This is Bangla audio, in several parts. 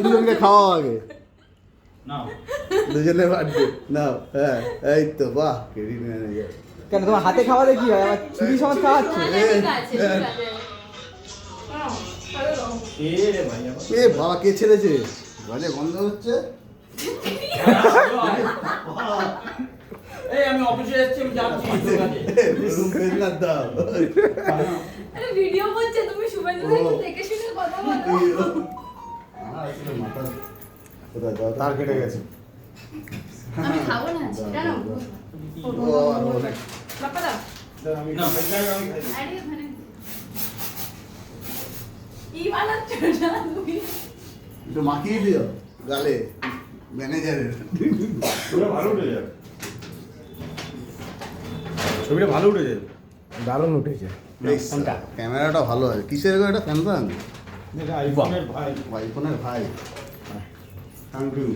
দুজনকে খাওয়া আগে দুজনে বাড়বে নাও। হ্যাঁ এই তো বাহ ক্রেডিট ম্যানেজার। কেন তোমার হাতে খাওয়ালে কি হয়? আমার ছুরি সমান খাওয়াচ্ছে। এ বাবা কে ছেড়েছে? বাজে গন্ধ হচ্ছে। এই আমি অফিসে যাচ্ছি, আমি যাচ্ছি রুম পেজনার দাও। আরে ভিডিও করছে, তুমি শুভেন্দু থেকে দেখে শুনে কথা বলো। আসলে মাথা কোথায় দাও? তার কেটে গেছে। আমি খাবো না, সেটা না। ও আর অনেক বাবা দাও। আমি না আরে ওখানে ই বানাচ্ছ না তুমি? একটু মাখিয়ে দিও গালে ম্যানেজারের। ভালো উঠে যাবে, ছবিটা ভালো উঠে যাবে। দারুণ উঠেছে। কোনটা? ক্যামেরাটা ভালো আছে। কিসের গো এটা? স্যামসাং? এটা আইফোনের ভাই। আইফোনের ভাই। Thank you.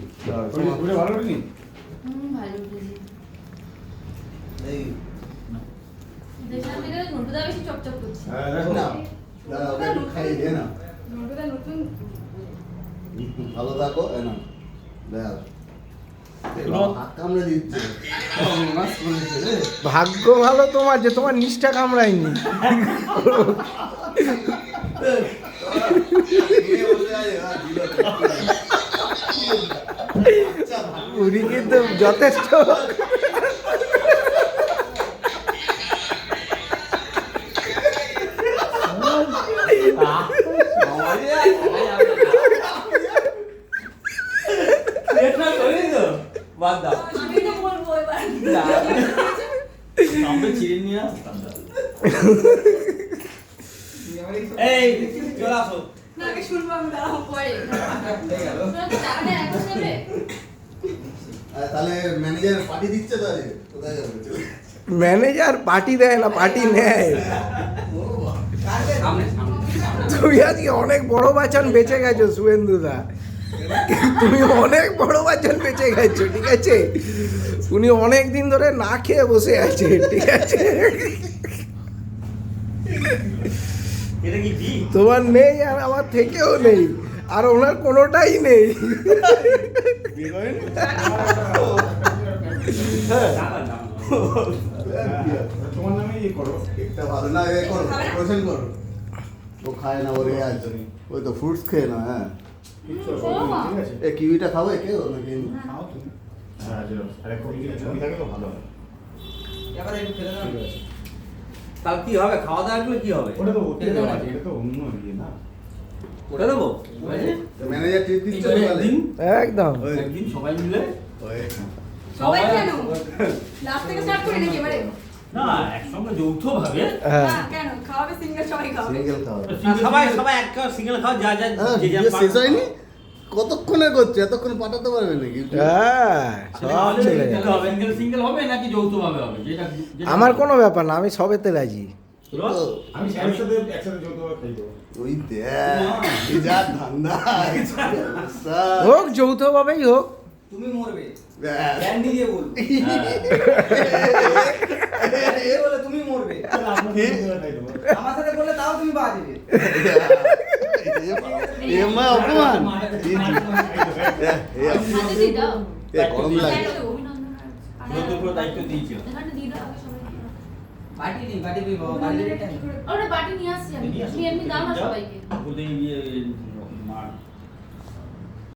ছবিটা ভালো উঠেনি? ভালো বুঝি। এই দেখলাম এটা নটুদা বেশি চপচপ করছে। হ্যাঁ দেখো না দাদা ওকে একটু খাইয়ে দে না। নটুদা নতুন ভালো থাকো এ না দেখ হাত কামড়ে দিচ্ছে। মাস করেছে রে। ভাগ্য ভালো তোমার যে তোমার নিষ্ঠা কামড়ায়নি। উনি কিন্তু যথেষ্ট বাদ দাও, আমি তো বলবো এবার। আমরা চিড়ে নিয়ে আসতাম। এই চলে আসো। না আগে শুনবো, আমি দাঁড়াবো পরে। শোনো তো টাকাটা এখন দেবে? তাহলে ম্যানেজার পার্টি দিচ্ছে তো আজকে? কোথায় যাবে? ম্যানেজার পার্টি দেয় না, পার্টি নেয়। সামনে সামনে তুমি আজকে অনেক বড় বাচান বেঁচে গেছো শুভেন্দুদা। তুমি অনেক বড় বাচান বেঁচে গেছো, ঠিক আছে? উনি অনেক দিন ধরে না খেয়ে বসে আছে, ঠিক আছে? এটা কি জি? তোমার নেই আর আমার থেকেও নেই, আর ওনার কোনোটাই নেই। তোমার নামে ইয়ে করো। একটা ভালো না এ করো, অপারেশন করো। ও খায় না, ওরে আছে। ওই তো ফ্রুটস খেয়ে না। হ্যাঁ ঠিক আছে। এ কিউইটা খাবো কেউ নাকি? খাও তুমি। হ্যাঁ চলো, আরে ছবি থাকে তো ভালো হয়। এবারে একটু ফেলে দাও। তাহলে কি হবে? খাওয়া দাওয়া গুলো কি হবে? ওটা তো এটা তো অন্য ইয়ে না। ওটা দেবো? ম্যানেজার ট্রিট দিচ্ছে তো বলে। একদিন একদম। একদিন সবাই মিলে ওই সবাই কেন? লাস্ট থেকে স্টার্ট করি নাকি এবারে? না একসঙ্গে যৌথ ভাবে হ্যাঁ। না কেন? খাওয়াবে সিঙ্গেল, সবাই খাওয়াবে। সিঙ্গেল খাওয়া। সবাই সবাই এক সিঙ্গেল খাও, যা যা হ্যাঁ, যে যা ভিডিও শেষ হয়নি? কতক্ষণে করছে? এতক্ষণ পাঠাতে পারবে নাকি? হ্যাঁ, সব চলে যাবে। সিঙ্গেল সিঙ্গেল হবে নাকি যৌথ ভাবে হবে? যেটা আমার কোনো ব্যাপার না, আমি সবেতে রাজি। তো আমি একসাথে যৌথভাবে খাইবো। ওই দেখ এই যা ধান্দা হোক, যৌথভাবেই হোক। তুমি মরবে ব্যাস। ক্যান্ডি দিয়ে বলবো এ বলে তুমি মরবে, আমার সাথে বললে তাও তুমি বাঁচবে। এমা অপমান হাতে দিয়ে দাও। গরম লাগে। অভিনন্দন। পুরো পুরো দায়িত্ব দিয়েছো। এখানে দিয়ে দাও আগে সবাইকে। বাটি নেই, বাটি নেই বাবা, বাটি নেই। ওটা বাটি নিয়ে আসছি আমি। তুমি এমনি দাও না সবাইকে। ওদের